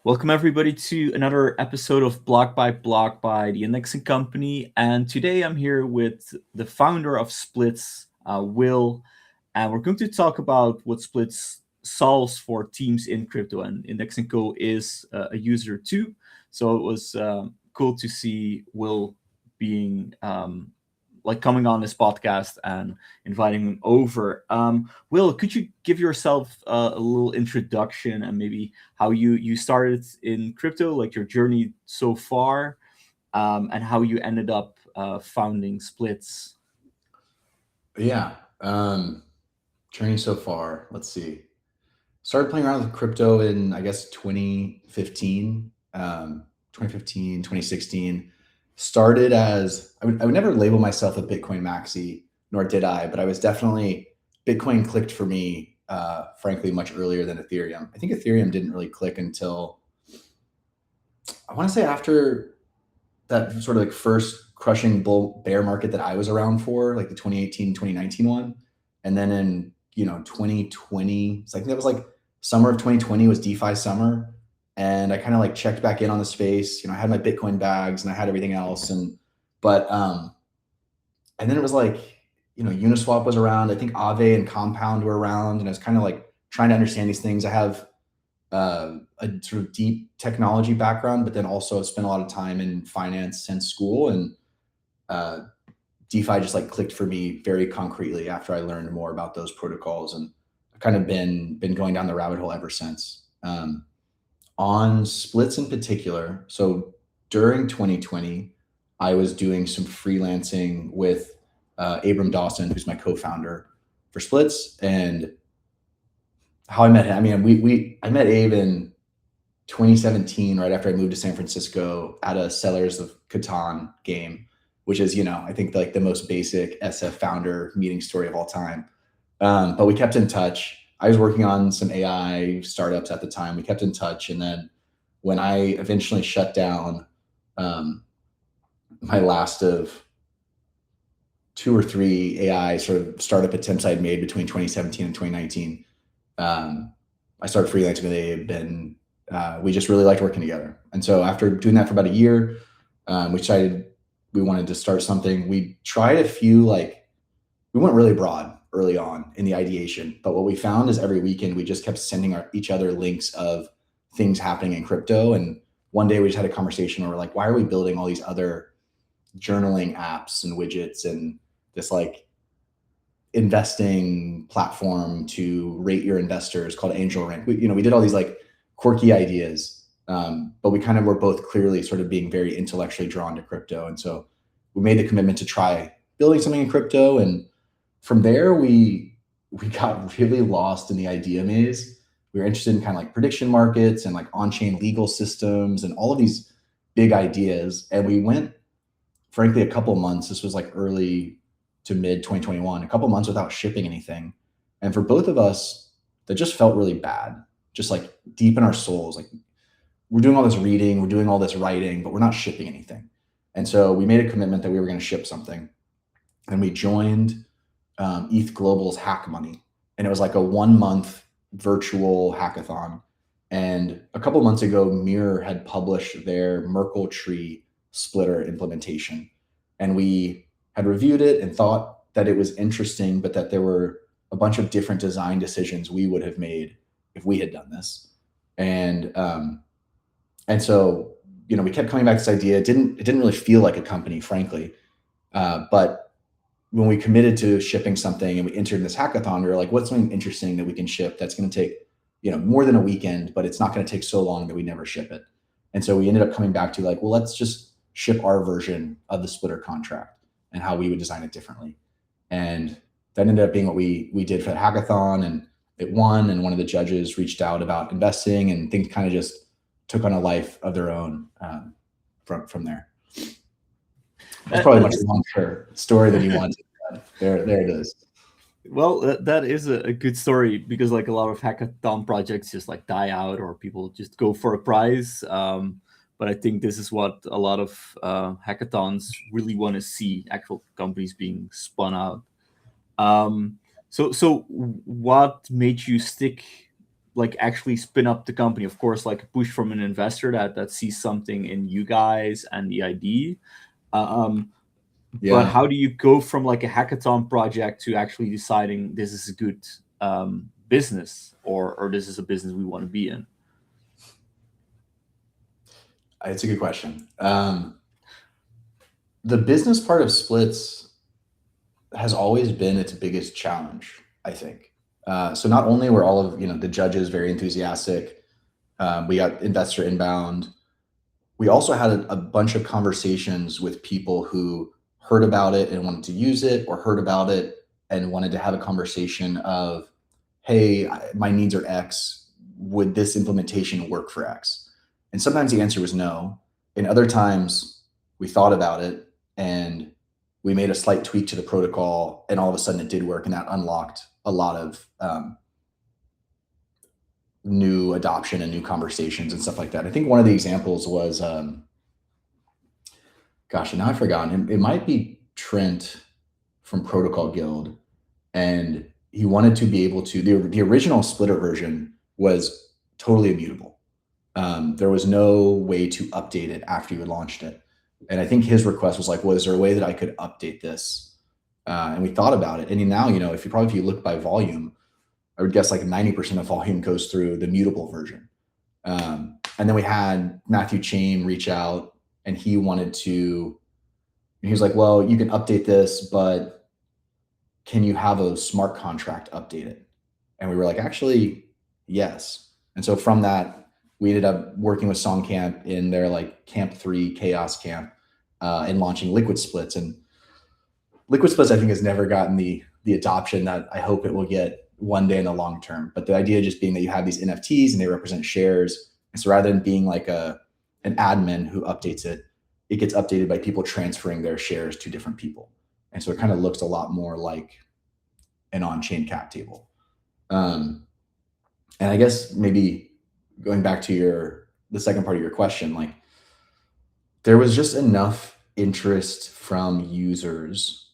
Welcome everybody to another episode of Block by Block by the Indexing Company. And today I'm here with the founder of Splits, Will, and we're going to talk about what Splits solves for teams in crypto. And Indexing Co is a user too, so it was cool to see Will being coming on this podcast and inviting him over. Will, could you give yourself a little introduction and maybe how you started in crypto, like your journey so far, and how you ended up founding Splits? Yeah. Journey so far. Let's see. Started playing around with crypto in, I guess, 2015, 2015, 2016. Started as, I would never label myself a Bitcoin maxi, nor did I, but I was definitely, Bitcoin clicked for me, frankly, much earlier than Ethereum. I think Ethereum didn't really click until, I want to say after that sort of like first crushing bull bear market that I was around for, like the 2018, 2019 one. And then in, 2020, it's like that was like summer of 2020 was DeFi summer. And I kind of like checked back in on the space. I had my Bitcoin bags and I had everything else. And then it was like, Uniswap was around. I think Aave and Compound were around. And I was kind of like trying to understand these things. I have a sort of deep technology background, but then also spent a lot of time in finance since school. And DeFi just like clicked for me very concretely after I learned more about those protocols, and I've kind of been going down the rabbit hole ever since. On Splits in particular, so during 2020, I was doing some freelancing with Abram Dawson, who's my co-founder for Splits, and how I met him. I mean, I met Abe in 2017, right after I moved to San Francisco, at a Sellers of Catan game, which is, I think like the most basic SF founder meeting story of all time. But we kept in touch. I was working on some AI startups at the time. We kept in touch. And then when I eventually shut down my last of two or three AI sort of startup attempts I'd made between 2017 and 2019, I started freelancing with Abe, and we just really liked working together. And so after doing that for about a year, we decided we wanted to start something. We tried a few, we went really broad early on in the ideation, but what we found is every weekend we just kept sending each other links of things happening in crypto. And one day we just had a conversation where we're like, why are we building all these other journaling apps and widgets and this like investing platform to rate your investors called Angel Rank? We did all these like quirky ideas, but we kind of were both clearly sort of being very intellectually drawn to crypto. And so we made the commitment to try building something in crypto. And from there, we got really lost in the idea maze. We were interested in kind of like prediction markets and like on-chain legal systems and all of these big ideas. And we went, frankly, a couple months. This was like early to mid 2021, a couple months without shipping anything. And for both of us, that just felt really bad, just like deep in our souls. Like, we're doing all this reading, we're doing all this writing, but we're not shipping anything. And so we made a commitment that we were going to ship something. And we joined ETH Global's Hack Money. And it was like a 1-month virtual hackathon. And a couple months ago, Mirror had published their Merkle tree splitter implementation. And we had reviewed it and thought that it was interesting, but that there were a bunch of different design decisions we would have made if we had done this. And so, we kept coming back to this idea. It didn't really feel like a company, frankly. But when we committed to shipping something and we entered this hackathon, we were like, what's something interesting that we can ship that's going to take, more than a weekend, but it's not going to take so long that we never ship it. And so we ended up coming back to like, well, let's just ship our version of the splitter contract and how we would design it differently. And that ended up being what we did for the hackathon, and it won. And one of the judges reached out about investing, and things kind of just took on a life of their own from there. That's probably a much longer story than you wanted. There it is. Well, that is a good story because like a lot of hackathon projects just like die out or people just go for a prize. But I think this is what a lot of hackathons really want to see: actual companies being spun out. So what made you stick like actually spin up the company. Of course, like a push from an investor that sees something in you guys and the idea. Um, but Yeah. how do you go from like a hackathon project to actually deciding this is a good business, or this is a business we want to be in? It's a good question. The business part of splits has always been its biggest challenge, I think. So not only were all of the judges very enthusiastic, we got investor inbound. We also had a bunch of conversations with people who heard about it and wanted to use it, or heard about it and wanted to have a conversation of, hey, my needs are X. Would this implementation work for X? And sometimes the answer was no. And other times we thought about it and we made a slight tweak to the protocol, and all of a sudden it did work, and that unlocked a lot of new adoption and new conversations and stuff like that. I think one of the examples was, gosh, and now I've forgotten. It might be Trent from Protocol Guild, and he wanted to be able to. The original splitter version was totally immutable. There was no way to update it after you launched it, and I think his request was like, "Well, is there a way that I could update this?" And we thought about it, and now if you look by volume, I would guess like 90% of volume goes through the mutable version. And then we had Matthew Chain reach out, and he was like, well, you can update this, but can you have a smart contract update it? And we were like, actually, yes. And so from that, we ended up working with Songcamp in their like Camp 3 Chaos Camp, and launching Liquid Splits. And Liquid Splits, I think, has never gotten the adoption that I hope it will get one day in the long term. But the idea just being that you have these NFTs and they represent shares. And so rather than being like an admin who updates it, it gets updated by people transferring their shares to different people. And so it kind of looks a lot more like an on-chain cap table. And I guess maybe going back to the second part of your question, like there was just enough interest from users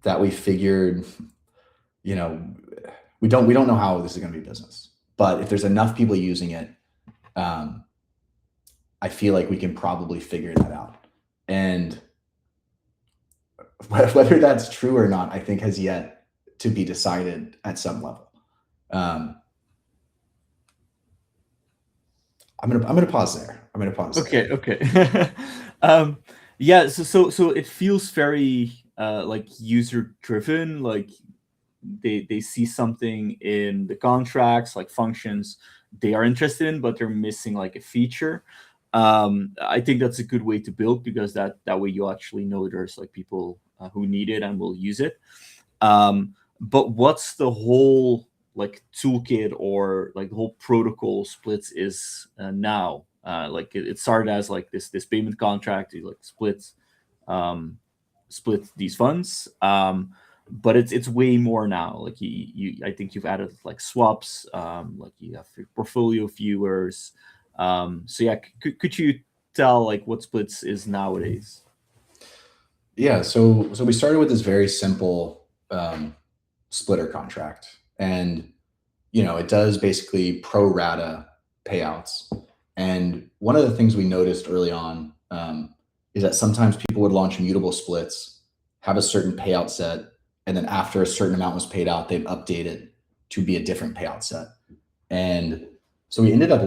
that we figured, we don't know how this is going to be a business, but if there's enough people using it, I feel like we can probably figure that out. And whether that's true or not, I think has yet to be decided at some level. I'm gonna pause there. Okay, okay. Yeah, so it feels very like user driven. Like they see something in the contracts, like functions they are interested in, but they're missing like a feature. I think that's a good way to build, because that way you actually know there's like people who need it and will use it. But what's the whole like toolkit, or like the whole protocol splits is now? Like it started as like this payment contract, you like split these funds. But it's way more now. Like I think you've added like swaps, like you have your portfolio viewers. So yeah, could you tell like what splits is nowadays? Yeah, so we started with this very simple splitter contract, and it does basically pro rata payouts. And one of the things we noticed early on, is that sometimes people would launch mutable splits, have a certain payout set, and then after a certain amount was paid out, they'd update it to be a different payout set. And so we ended up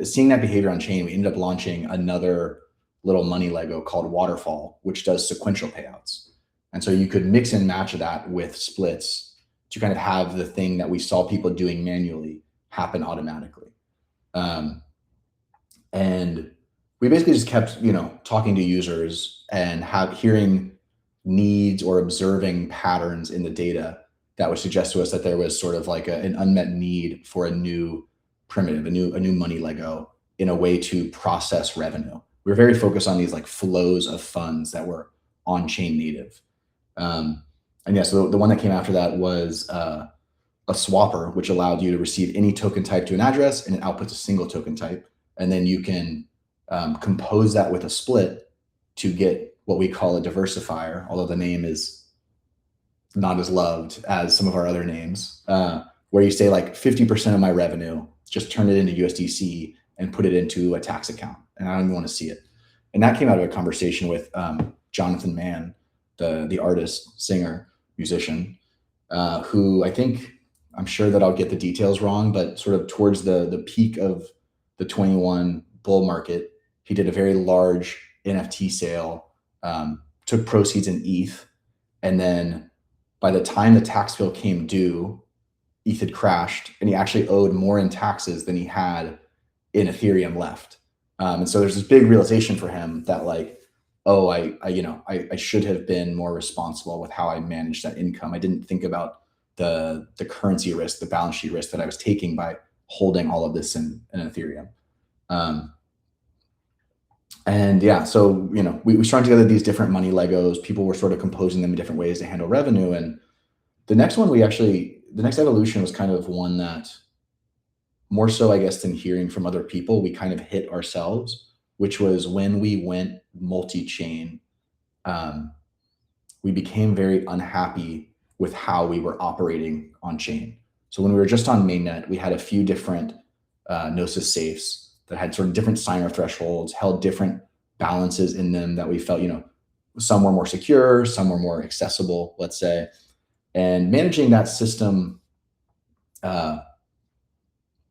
seeing that behavior on chain, we ended up launching another little money Lego called Waterfall, which does sequential payouts. And so you could mix and match that with splits to kind of have the thing that we saw people doing manually happen automatically. And we basically just kept, talking to users and hearing needs or observing patterns in the data that would suggest to us that there was sort of like an unmet need for a new primitive, a new money Lego in a way to process revenue. We were very focused on these like flows of funds that were on-chain native. And yeah, so the one that came after that was a swapper, which allowed you to receive any token type to an address, and it outputs a single token type. And then you can compose that with a split to get what we call a diversifier, although the name is not as loved as some of our other names. where you say like 50% of my revenue, just turn it into USDC and put it into a tax account. And I don't even want to see it. And that came out of a conversation with Jonathan Mann, the artist, singer, musician, who I'm sure that I'll get the details wrong, but sort of towards the peak of the 21 bull market, he did a very large NFT sale, took proceeds in ETH, and then by the time the tax bill came due, ETH had crashed, and he actually owed more in taxes than he had in Ethereum left. And so there's this big realization for him that like, oh, I should have been more responsible with how I managed that income. I didn't think about the currency risk, the balance sheet risk that I was taking by holding all of this in Ethereum. And yeah, so we strung together these different money Legos. People were sort of composing them in different ways to handle revenue. And the next evolution was kind of one that, more so I guess than hearing from other people, we kind of hit ourselves, which was when we went multi-chain. We became very unhappy with how we were operating on chain. So when we were just on mainnet, we had a few different Gnosis safes that had sort of different signer thresholds, held different balances in them that we felt, some were more secure, some were more accessible, let's say. And managing that system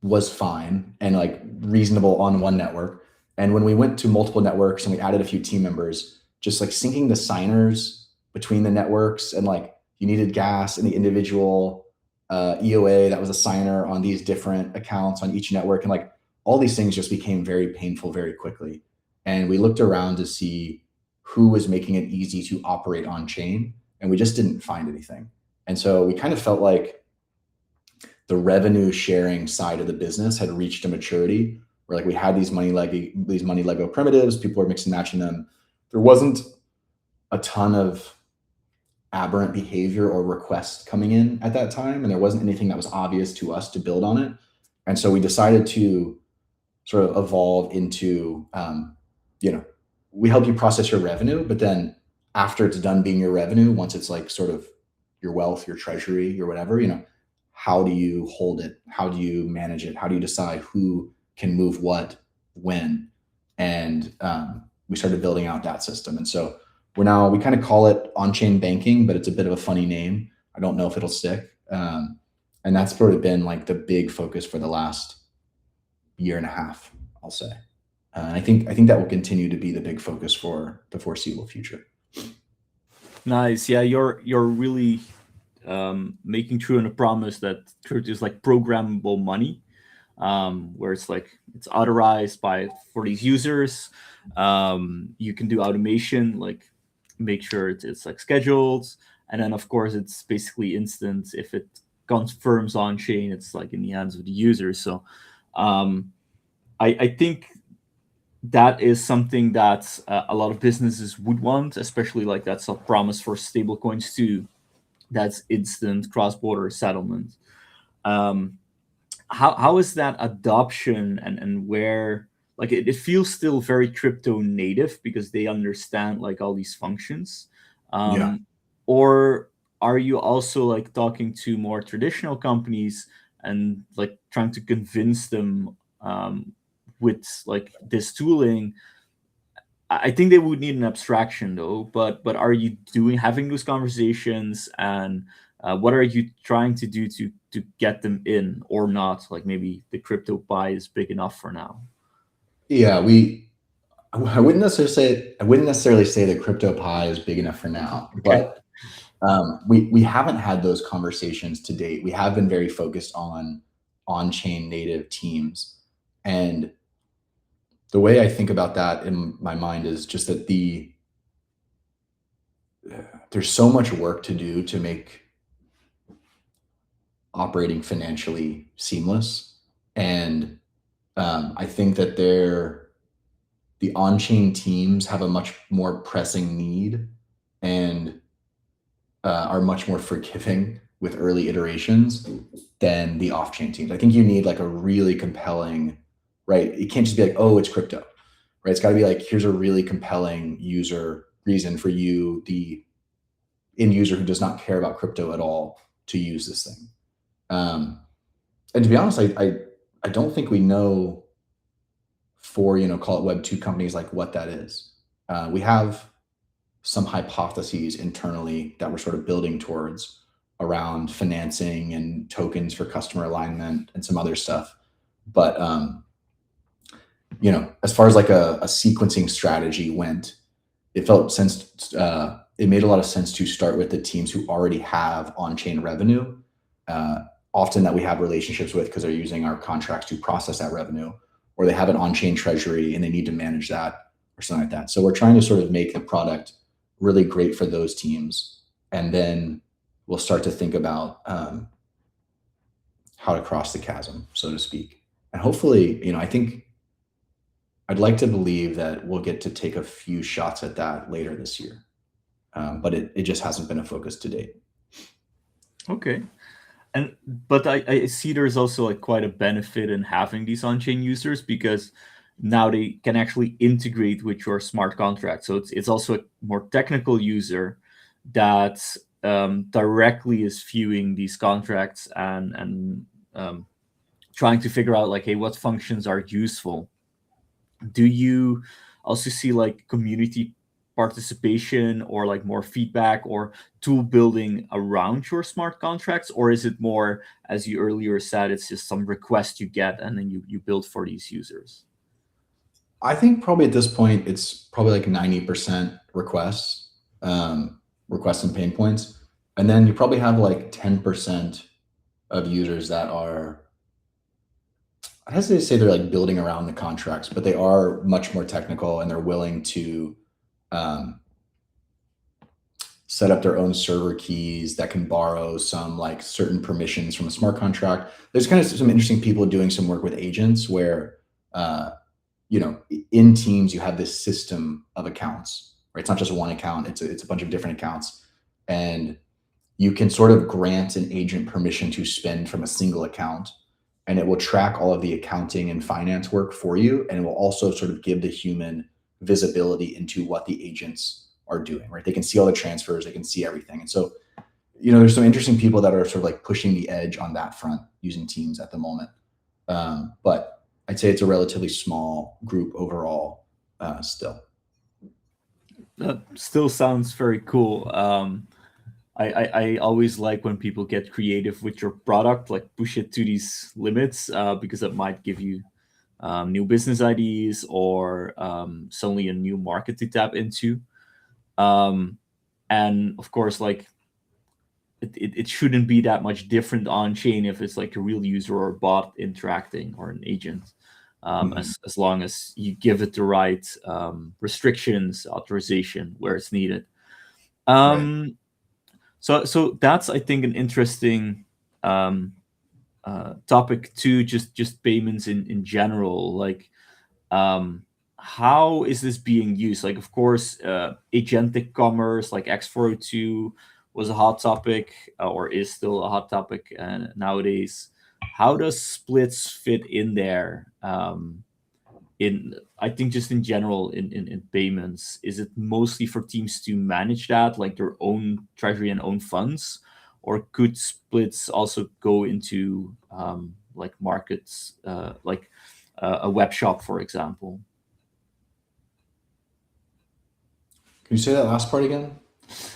was fine and like reasonable on one network. And when we went to multiple networks and we added a few team members, just like syncing the signers between the networks, and like you needed gas in the individual EOA that was a signer on these different accounts on each network. And like all these things just became very painful very quickly. And we looked around to see who was making it easy to operate on chain, and we just didn't find anything. And so we kind of felt like the revenue sharing side of the business had reached a maturity where like we had these money Lego primitives, people were mixing and matching them. There wasn't a ton of aberrant behavior or requests coming in at that time, and there wasn't anything that was obvious to us to build on it. And so we decided to sort of evolve into, we help you process your revenue, but then after it's done being your revenue, once it's like sort of your wealth, your treasury, your whatever, how do you hold it? How do you manage it? How do you decide who can move what, when? And we started building out that system. And so we kind of call it on-chain banking, but it's a bit of a funny name. I don't know if it'll stick. And that's sort of been like the big focus for the last year and a half, I'll say. And I think that will continue to be the big focus for the foreseeable future. Nice. Yeah, you're really making true on a promise that crypto is like programmable money, where it's like it's authorized for these users. You can do automation, like make sure it's like scheduled, and then of course it's basically instant. If it confirms on chain, it's like in the hands of the user. So I think that is something that a lot of businesses would want, especially like that's a promise for stablecoins too. That's instant cross-border settlement. How is that adoption, and where like it feels still very crypto native because they understand like all these functions, Yeah. or are you also like talking to more traditional companies and like trying to convince them with like this tooling? I think they would need an abstraction though, but are you having those conversations, and what are you trying to do to get them in or not? Like maybe the crypto pie is big enough for now. Yeah, I wouldn't necessarily say the crypto pie is big enough for now, Okay. but we haven't had those conversations to date. We have been very focused on chain native teams, and the way I think about that in my mind is just that there's so much work to do to make operating financially seamless, and I think that the on-chain teams have a much more pressing need and are much more forgiving with early iterations than the off-chain teams. I think you need like a really compelling, right? It can't just be like, oh, it's crypto, right? It's got to be like, here's a really compelling user reason for you, the end user who does not care about crypto at all, to use this thing. And to be honest, I don't think we know for, call it Web2 companies, like what that is. We have some hypotheses internally that we're sort of building towards around financing and tokens for customer alignment and some other stuff. But as far as like a sequencing strategy went, it made a lot of sense to start with the teams who already have on-chain revenue, often that we have relationships with because they're using our contracts to process that revenue, or they have an on-chain treasury and they need to manage that or something like that. So we're trying to sort of make the product really great for those teams, and then we'll start to think about how to cross the chasm, so to speak. And hopefully, I think I'd like to believe that we'll get to take a few shots at that later this year. But it just hasn't been a focus to date. Okay. But I see there's also like quite a benefit in having these on-chain users, because now they can actually integrate with your smart contract. So it's also a more technical user that directly is viewing these contracts and trying to figure out like, hey, what functions are useful. Do you also see like community participation or like more feedback or tool building around your smart contracts, or is it more, as you earlier said, it's just some request you get and then you build for these users? I think probably at this point, it's probably like 90% requests and pain points. And then you probably have like 10% of users that are, I hesitate to say they're like building around the contracts, but they are much more technical and they're willing to set up their own server keys that can borrow some like certain permissions from a smart contract. There's kind of some interesting people doing some work with agents where, in teams, you have this system of accounts, right? It's not just one account, it's a bunch of different accounts. And you can sort of grant an agent permission to spend from a single account, and it will track all of the accounting and finance work for you. And it will also sort of give the human visibility into what the agents are doing, right? They can see all the transfers, they can see everything. And so, there's some interesting people that are sort of like pushing the edge on that front using Teams at the moment. But I'd say it's a relatively small group overall still. That still sounds very cool. I always like when people get creative with your product, like push it to these limits, because it might give you new business ideas or suddenly a new market to tap into. And of course, like it shouldn't be that much different on chain if it's like a real user or a bot interacting or an agent, as long as you give it the right restrictions, authorization where it's needed. Right. So that's, I think, an interesting topic too. Just payments in general. Like, how is this being used? Like, of course, agentic commerce, like X402, was a hot topic, or is still a hot topic nowadays. How does splits fit in there? In I think just in general in payments, is it mostly for teams to manage that, like their own treasury and own funds, or could splits also go into like markets, like a web shop, for example? Can you say that last part again?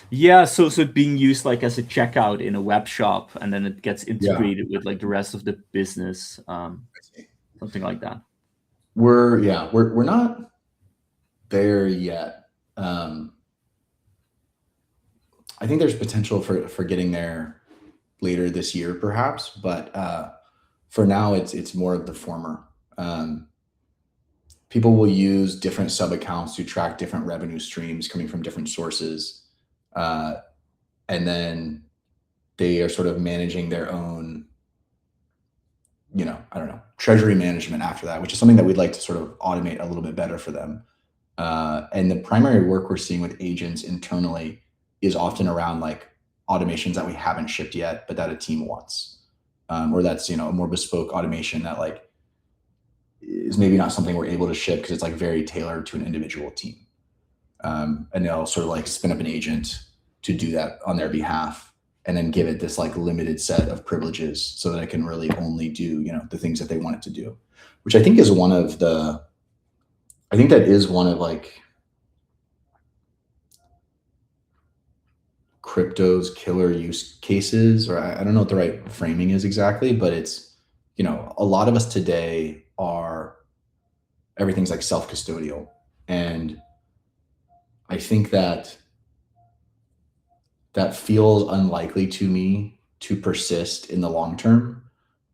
Yeah, so it being used like as a checkout in a web shop, and then it gets Yeah. integrated with like the rest of the business, something like that. We're not there yet. I think there's potential for getting there later this year, perhaps, but for now, it's more of the former. People will use different sub accounts to track different revenue streams coming from different sources, uh, and then they are sort of managing their own, I don't know, treasury management after that, which is something that we'd like to sort of automate a little bit better for them. And the primary work we're seeing with agents internally is often around like automations that we haven't shipped yet, but that a team wants, or that's, a more bespoke automation that like is maybe not something we're able to ship because it's like very tailored to an individual team. And they'll sort of like spin up an agent to do that on their behalf. and then give it this like limited set of privileges so that it can really only do, the things that they want it to do, which I think is one of the, I think that is one of like crypto's killer use cases, or I don't know what the right framing is exactly, but it's, a lot of us today are, everything's like self-custodial. And I think that that feels unlikely to me to persist in the long term,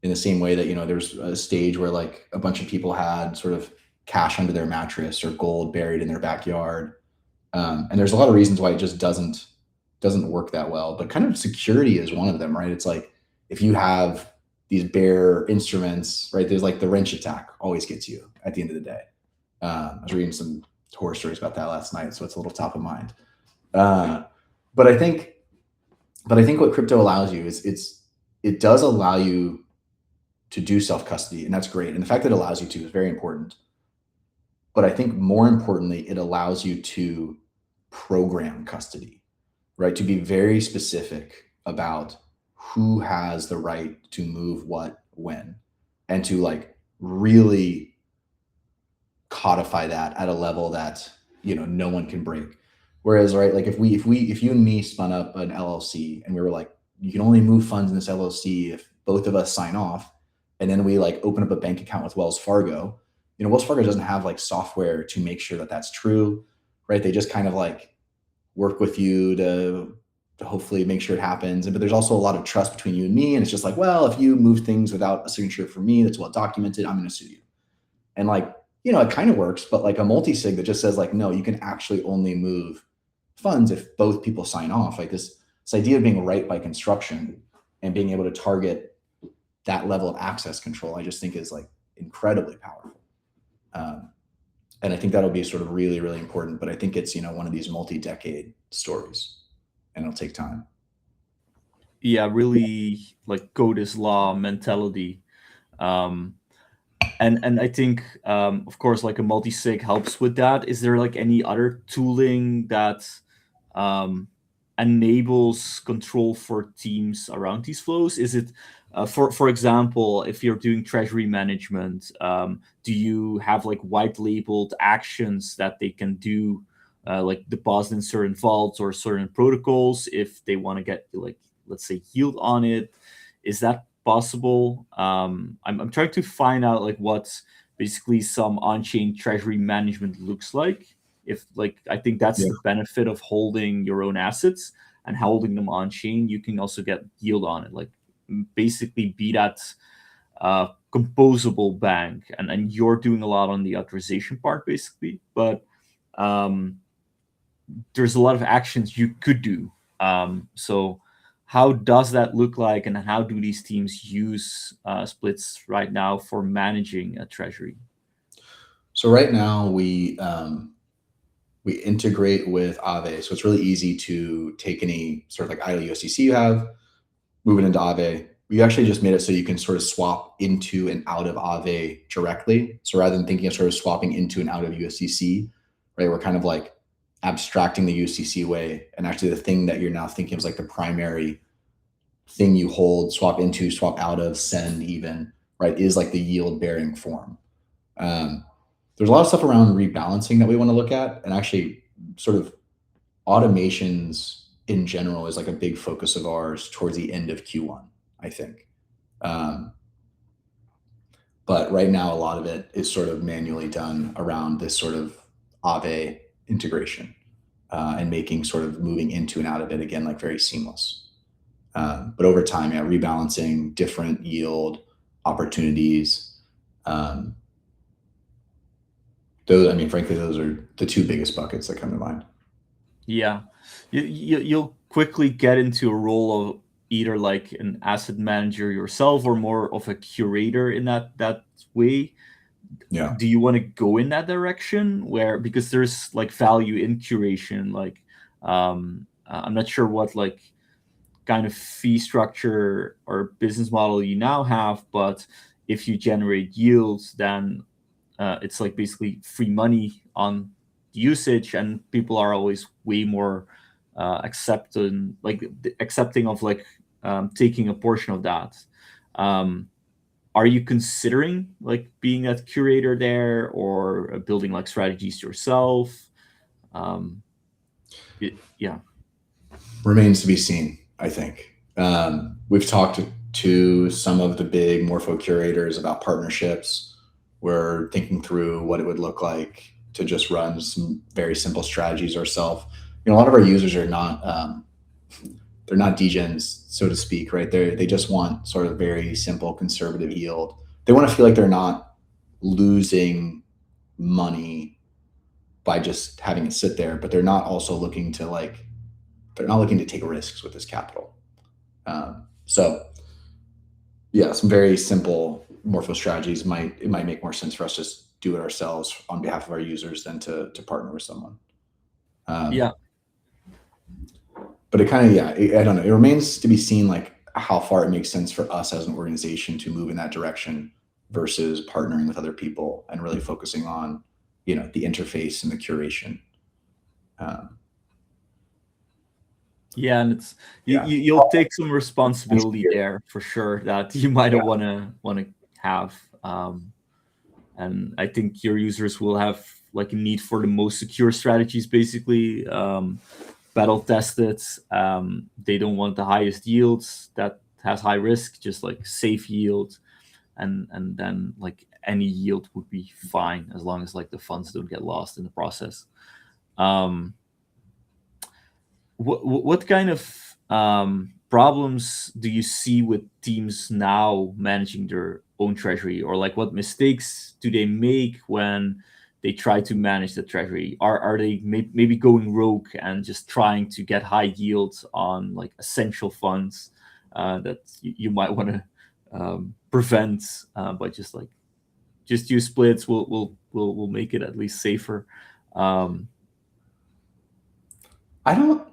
in the same way that, there's a stage where like a bunch of people had sort of cash under their mattress or gold buried in their backyard. And there's a lot of reasons why it just doesn't work that well, but kind of security is one of them, right? It's like, if you have these bare instruments, right, there's like the wrench attack always gets you at the end of the day. I was reading some horror stories about that last night, so it's a little top of mind. But I think what crypto allows you is it does allow you to do self custody, and that's great. And the fact that it allows you to is very important. But I think more importantly, it allows you to program custody, right? To be very specific about who has the right to move what when, and to like really codify that at a level that, no one can break. Whereas, right, like if you and me spun up an LLC and we were like, you can only move funds in this LLC if both of us sign off, and then we like open up a bank account with Wells Fargo, Wells Fargo doesn't have like software to make sure that that's true, right? They just kind of like work with you to hopefully make sure it happens. But there's also a lot of trust between you and me. And it's just like, well, if you move things without a signature from me that's well documented, I'm going to sue you. And like, it kind of works, but like a multi-sig that just says like, no, you can actually only move funds if both people sign off. Like this idea of being right by construction and being able to target that level of access control, I just think is like incredibly powerful. And I think that'll be sort of really, really important. But I think it's, one of these multi-decade stories, and it'll take time. Yeah, really like code is law mentality. Um, and I think, of course, like a multi-sig helps with that. Is there like any other tooling that um, enables control for teams around these flows? Is it, for example, if you're doing treasury management, do you have like white labeled actions that they can do, like deposit in certain vaults or certain protocols if they want to get like, let's say, yield on it? Is that possible? I'm trying to find out like what basically some on-chain treasury management looks like. If like, I think that's Yeah. the benefit of holding your own assets and holding them on chain. You can also get yield on it, like basically be that composable bank, and you're doing a lot on the authorization part basically, but um, there's a lot of actions you could do. So how does that look like, and how do these teams use splits right now for managing a treasury? So right now we integrate with Aave, so it's really easy to take any sort of like idle USDC you have, move it into Aave. We actually just made it so you can sort of swap into and out of Aave directly. So rather than thinking of sort of swapping into and out of USDC, right, we're kind of like abstracting the USDC way, and actually the thing that you're now thinking of is like the primary thing you hold, swap into, swap out of, send even, right, is like the yield bearing form. There's a lot of stuff around rebalancing that we want to look at, and actually sort of automations in general is like a big focus of ours towards the end of Q1, I think. But right now, a lot of it is sort of manually done around this sort of Aave integration, and making sort of moving into and out of it again, like very seamless. But over time, yeah, rebalancing different yield opportunities. Those, I mean, frankly, those are the two biggest buckets that come to mind. Yeah, you'll quickly get into a role of either like an asset manager yourself or more of a curator in that way. Yeah. Do you want to go in that direction, where, because there's like value in curation, like I'm not sure what like kind of fee structure or business model you now have, but if you generate yields, then it's like basically free money on usage, and people are always way more accepting of like taking a portion of that. Um, are you considering like being a curator there, or building like strategies yourself? Um, yeah. Remains to be seen, I think. We've talked to some of the big morpho curators about partnerships. We're thinking through what it would look like to just run some very simple strategies ourselves. A lot of our users are not they're not degens, so to speak, right? They just want sort of very simple conservative yield. They want to feel like they're not losing money by just having it sit there, but they're not also looking to take risks with this capital. So yeah, some very simple morpho strategies might make more sense for us to just do it ourselves on behalf of our users than to partner with someone. Yeah. But it kind of, I don't know. It remains to be seen like how far it makes sense for us as an organization to move in that direction versus partnering with other people and really focusing on, the interface and the curation. Yeah, and it's Yeah. you'll take some responsibility there for sure that you might want to have. And I think your users will have like a need for the most secure strategies, basically, battle tested. They don't want the highest yields that has high risk, just like safe yield, and then like any yield would be fine as long as like the funds don't get lost in the process. Um, what kind of problems do you see with teams now managing their own treasury, or like what mistakes do they make when they try to manage the treasury? Are they maybe going rogue and just trying to get high yields on like essential funds that you might want to prevent by just use splits? We'll make it at least safer. Um, I don't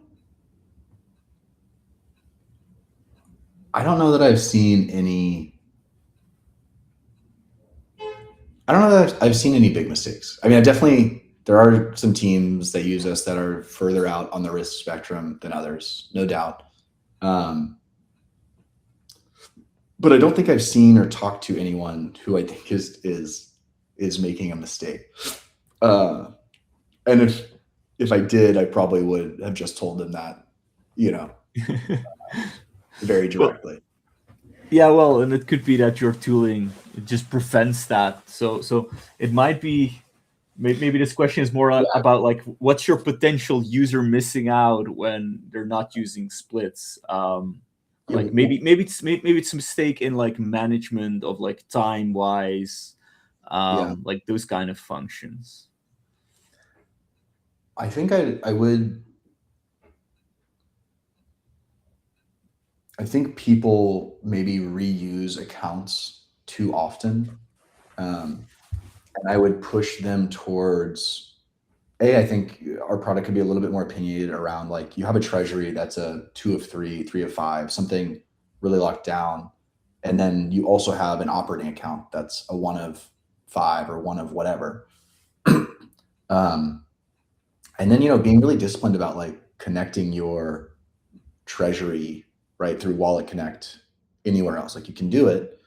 I don't know that I've seen any. I don't know that I've seen any big mistakes. I mean, there are some teams that use us that are further out on the risk spectrum than others, no doubt. Um, but I don't think I've seen or talked to anyone who I think is making a mistake. Uh, and if I did, I probably would have just told them that, very well, directly. yeah, well, and it could be that your tooling it just prevents that. So it might be maybe this question is more about like what's your potential user missing out when they're not using splits. Like maybe it's a mistake in like management of like time wise, Yeah. like those kind of functions. I think I would. I think people maybe reuse accounts too often, and I would push them towards. I think our product could be a little bit more opinionated around like you have a treasury that's a 2 of 3, 3 of 5, something really locked down, and then you also have an operating account that's a 1 of 5 or 1 of whatever. um, and then being really disciplined about like connecting your treasury right through Wallet Connect anywhere else. Like you can do it,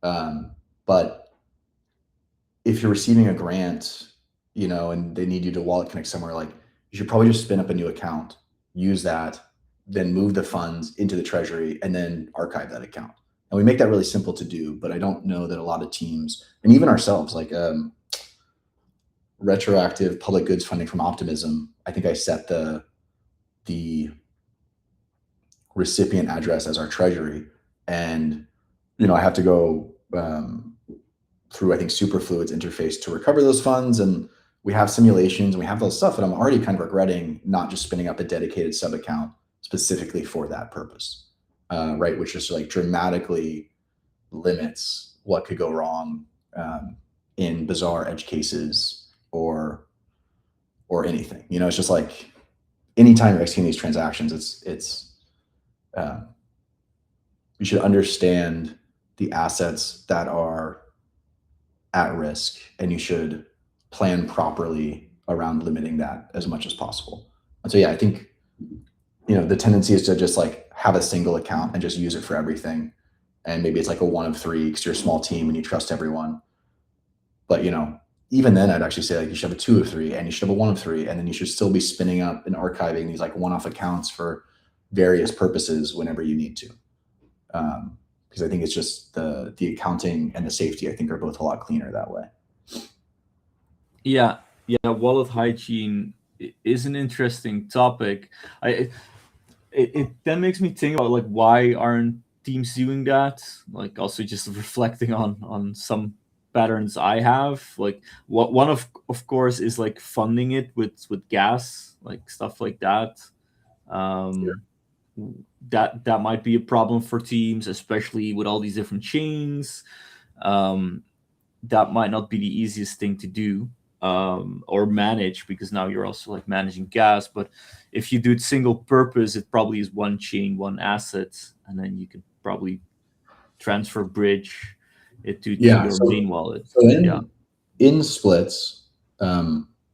but if you're receiving a grant, and they need you to Wallet Connect somewhere, like you should probably just spin up a new account, use that, then move the funds into the treasury, and then archive that account. And we make that really simple to do, but I don't know that a lot of teams, and even ourselves, like retroactive public goods funding from Optimism, I think I set the recipient address as our treasury, and I have to go through I think Superfluid's interface to recover those funds, and we have simulations and we have those stuff, and I'm already kind of regretting not just spinning up a dedicated sub account specifically for that purpose, right? Which just like dramatically limits what could go wrong in bizarre edge cases or anything. It's just like anytime you're executing these transactions, it's you should understand the assets that are at risk, and you should plan properly around limiting that as much as possible. And so, yeah, I think the tendency is to just like have a single account and just use it for everything. And maybe it's like a one of three because you're a small team and you trust everyone. But even then, I'd actually say like you should have a two of three and you should have a one of three, and then you should still be spinning up and archiving these like one-off accounts for various purposes whenever you need to. Because I think it's just the accounting and the safety, I think, are both a lot cleaner that way. Yeah, yeah. Wallet hygiene is an interesting topic. It then makes me think about like why aren't teams doing that? Like also just reflecting on some patterns I have. Like what one of course is like funding it with gas, like stuff like that. Yeah. Um, that might be a problem for teams, especially with all these different chains. Um, that might not be the easiest thing to do, or manage, because now you're also like managing gas. But if you do it single purpose, it probably is one chain, one asset, and then you can probably transfer bridge it to Yeah. your main wallet. So Yeah. in splits,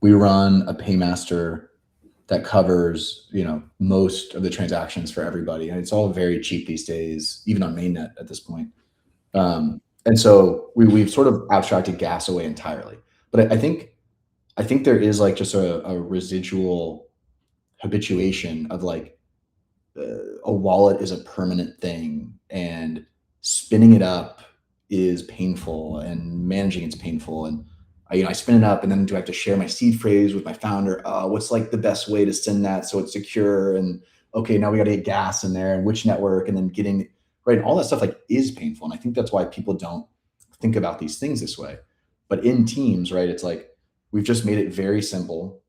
we run a paymaster that covers most of the transactions for everybody, and it's all very cheap these days, even on mainnet at this point. And so we've sort of abstracted gas away entirely. But I think there is like just a residual habituation of like a wallet is a permanent thing, and spinning it up is painful, and managing it's painful. And I spin it up, and then do I have to share my seed phrase with my founder? What's like the best way to send that so it's secure? And okay, now we got to get gas in there, and which network, and then getting right. And all that stuff like is painful, and I think that's why people don't think about these things this way. But in teams, right, it's like we've just made it very simple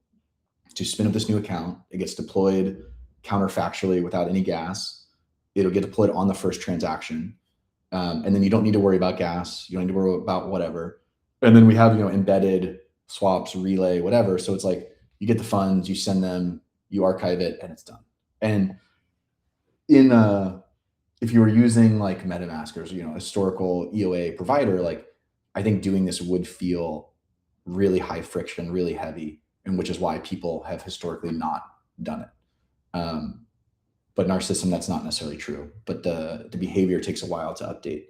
to spin up this new account. It gets deployed counterfactually without any gas. It'll get deployed on the first transaction. And then you don't need to worry about gas. You don't need to worry about whatever. And then we have, embedded swaps, relay, whatever. So it's like you get the funds, you send them, you archive it, and it's done. And in if you were using like MetaMask or historical EOA provider, like I think doing this would feel really high friction, really heavy, and which is why people have historically not done it. But in our system, that's not necessarily true. But the behavior takes a while to update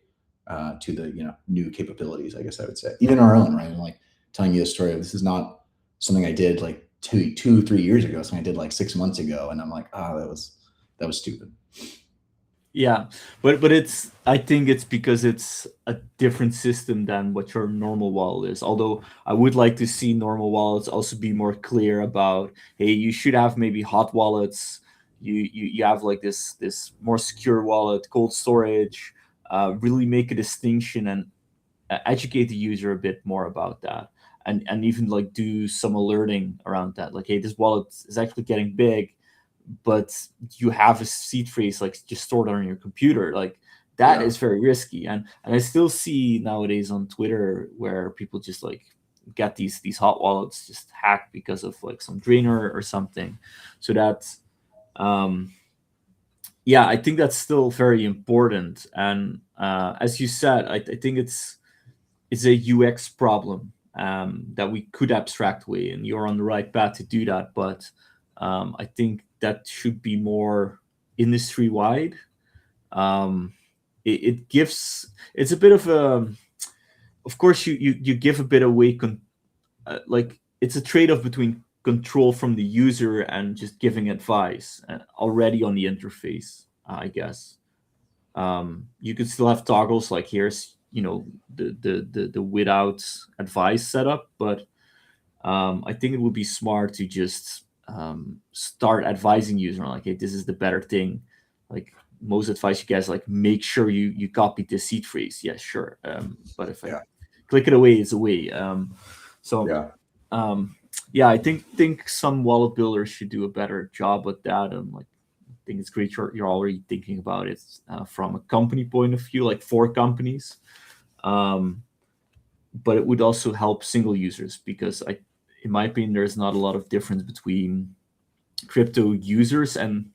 to the new capabilities, I guess I would say. Even our own, right? I'm like telling you the story of this is not something I did like 3 years ago. Something I did like 6 months ago, and I'm like, that was stupid. Yeah, but I think it's because it's a different system than what your normal wallet is. Although I would like to see normal wallets also be more clear about, hey, you should have maybe hot wallets. You have like this more secure wallet, cold storage. Really make a distinction and educate the user a bit more about that, and even like do some alerting around that. Like, hey, this wallet is actually getting big, but you have a seed phrase like just stored on your computer. Like that Yeah. is very risky. And I still see nowadays on Twitter where people just like get these hot wallets just hacked because of like some drainer or something. So that's yeah, I think that's still very important. And as you said, I think it's a UX problem, that we could abstract away, and you're on the right path to do that. But I think that should be more industry wide. It gives, it's a bit of course you give a bit away, like it's a trade off between control from the user and just giving advice already on the interface, I guess. You could still have toggles like here's the without advice setup, but I think it would be smart to just start advising user on like, hey, this is the better thing. Like most advice you guys like, make sure you copy the seed phrase. Yeah, sure. But if I Yeah. click it away, it's away. So Yeah. um, yeah, I think some wallet builders should do a better job with that. And like, I think it's great you're already thinking about it from a company point of view, like for companies. Um, but it would also help single users, because in my opinion, there's not a lot of difference between crypto users and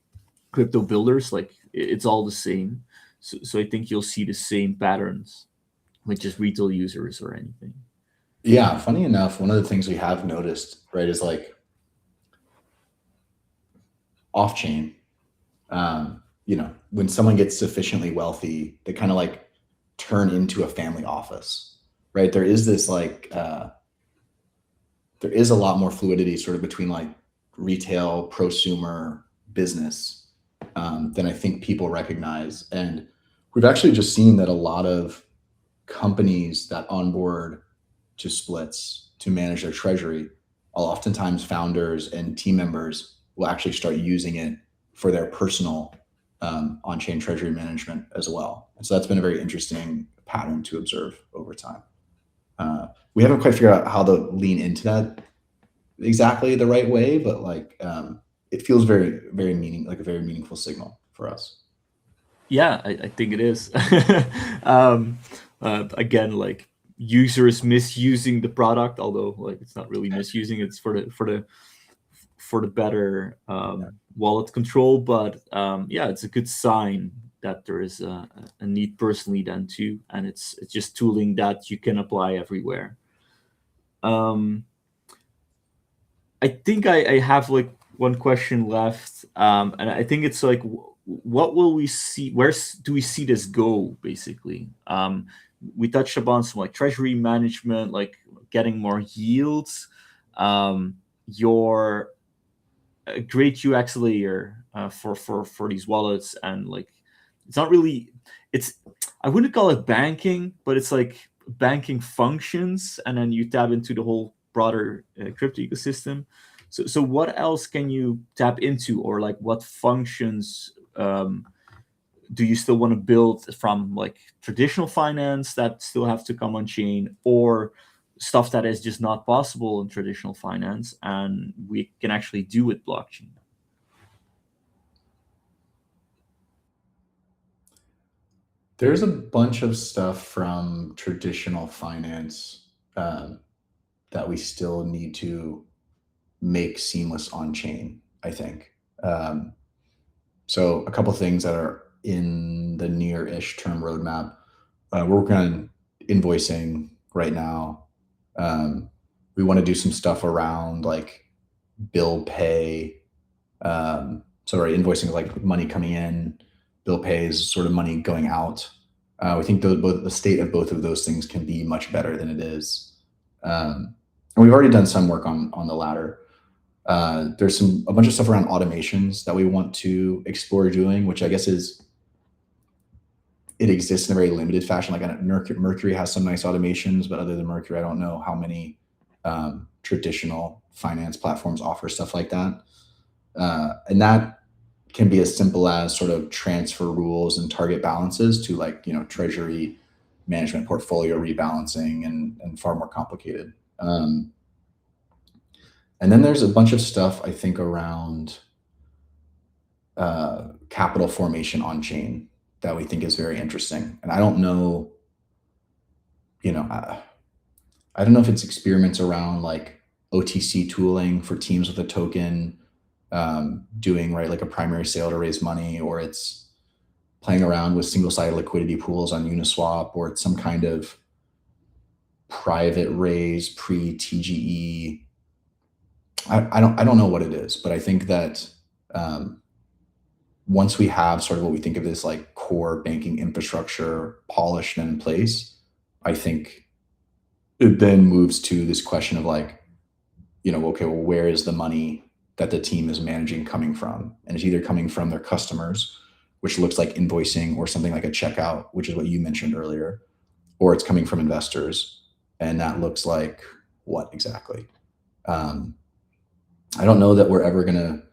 crypto builders. Like it's all the same. So I think you'll see the same patterns with just retail users or anything. Yeah. Funny enough, one of the things we have noticed, right, is like off chain. When someone gets sufficiently wealthy, they kind of like turn into a family office, right? There is this there is a lot more fluidity sort of between like retail, prosumer, business than I think people recognize. And we've actually just seen that a lot of companies that onboard to splits to manage their treasury, oftentimes founders and team members will actually start using it for their personal on-chain treasury management as well. And so that's been a very interesting pattern to observe over time. We haven't quite figured out how to lean into that exactly the right way, but like it feels very, very like a very meaningful signal for us. Yeah, I think it is. um, Again, like users misusing the product, although like it's not really misusing; it's for the better wallet control. But yeah, it's a good sign that there is a need personally then too, and it's just tooling that you can apply everywhere. Um, I think I have like one question left, and I think it's like, what will we see? Do we see this go? Basically, we touched upon some like treasury management, like getting more yields. Your a great UX layer for these wallets, and like it's not really it's I wouldn't call it banking, but it's like banking functions, and then you tap into the whole broader crypto ecosystem. So what else can you tap into, or like what functions do you still want to build from like traditional finance that still have to come on chain, or stuff that is just not possible in traditional finance and we can actually do with blockchain? There's a bunch of stuff from traditional finance that we still need to make seamless on chain, I think. Um, so, a couple things that are in the near ish term roadmap. We're working on invoicing right now. Um, we want to do some stuff around like bill pay. Sorry, invoicing is like money coming in, bill pay is sort of money going out. We think both the state of both of those things can be much better than it is. And we've already done some work on the latter. There's a bunch of stuff around automations that we want to explore doing, which I guess it exists in a very limited fashion. Like Mercury has some nice automations, but other than Mercury, I don't know how many traditional finance platforms offer stuff like that. And that can be as simple as sort of transfer rules and target balances to like, treasury management, portfolio rebalancing, and far more complicated. And then there's a bunch of stuff I think around capital formation on chain that we think is very interesting. And I don't know, I don't know if it's experiments around like OTC tooling for teams with a token, doing right like a primary sale to raise money, or it's playing around with single-sided liquidity pools on Uniswap, or it's some kind of private raise pre-TGE. I don't know what it is, but I think that once we have sort of what we think of as like core banking infrastructure polished and in place, I think it then moves to this question of like, okay, well, where is the money that the team is managing coming from? And it's either coming from their customers, which looks like invoicing or something like a checkout, which is what you mentioned earlier, or it's coming from investors, and that looks like what exactly? I don't know that we're ever going to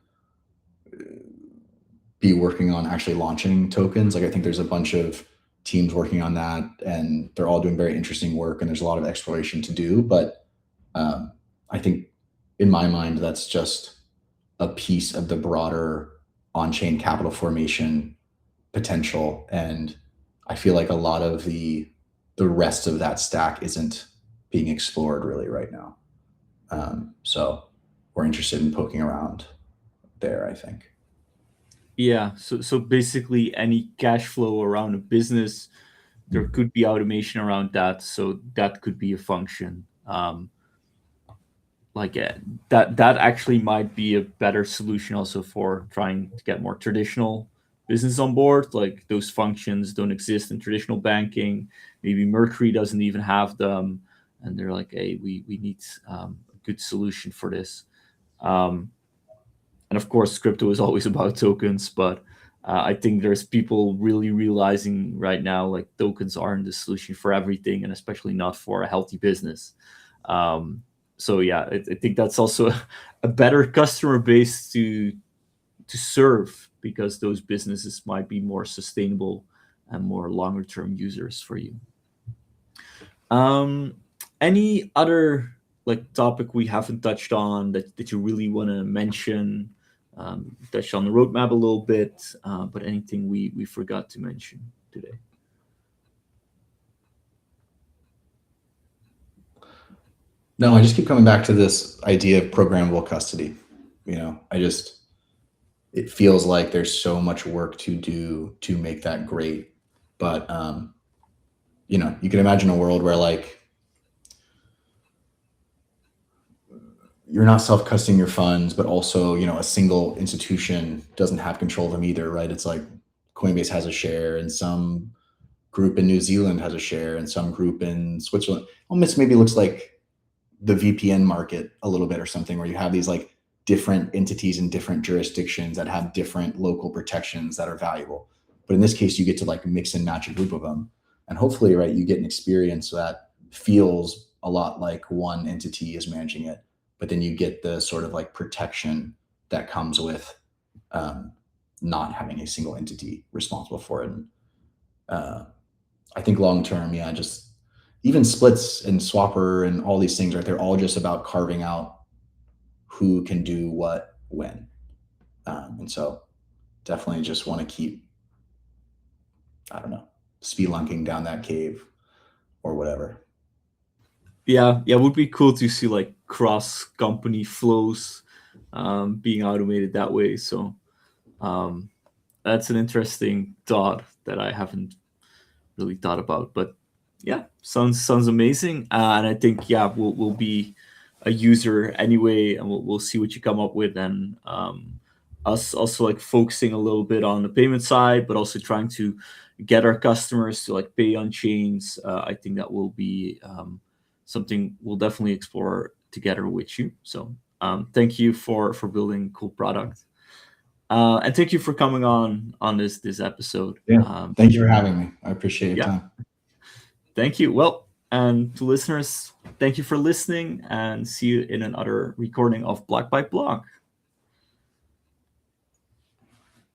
be working on actually launching tokens. Like I think there's a bunch of teams working on that, and they're all doing very interesting work, and there's a lot of exploration to do. But I think in my mind, that's just a piece of the broader on-chain capital formation potential. And I feel like a lot of the rest of that stack isn't being explored really right now. So we're interested in poking around there, I think. Yeah, so basically any cash flow around a business, there could be automation around that, so that could be a function. like that actually might be a better solution also for trying to get more traditional business on board. Like those functions don't exist in traditional banking. Maybe Mercury doesn't even have them, and they're like, hey, we need a good solution for this. Um, and of course, crypto is always about tokens, but I think there's people really realizing right now like tokens aren't the solution for everything, and especially not for a healthy business. Um, so yeah, I think that's also a better customer base to serve, because those businesses might be more sustainable and more longer term users for you. Um, any other like topic we haven't touched on that you really want to mention? Touched on the roadmap a little bit, but anything we forgot to mention today? No, I just keep coming back to this idea of programmable custody. It feels like there's so much work to do to make that great. But you can imagine a world where like you're not self-custodying your funds, but also, a single institution doesn't have control of them either, right? It's like Coinbase has a share and some group in New Zealand has a share and some group in Switzerland. Almost maybe looks like the VPN market a little bit or something, where you have these like different entities in different jurisdictions that have different local protections that are valuable. But in this case, you get to like mix and match a group of them. And hopefully, right, you get an experience that feels a lot like one entity is managing it, but then you get the sort of like protection that comes with um, not having a single entity responsible for it. And uh, I think long term, yeah, just even splits and swapper and all these things, right? They're all just about carving out who can do what when. And so definitely just want to keep, I don't know, spelunking down that cave or whatever. Yeah, it would be cool to see like cross company flows being automated that way. So um, that's an interesting thought that I haven't really thought about. But yeah, sounds amazing. And I think yeah, we'll be a user anyway, and we'll see what you come up with. And us also like focusing a little bit on the payment side, but also trying to get our customers to like pay on chains. I think that will be something we'll definitely explore together with you. So thank you for building cool product. And thank you for coming on this episode. Yeah. Thank you for having me. I appreciate your Yeah, time. thank you. Well, and to listeners, thank you for listening, and see you in another recording of Block by Block.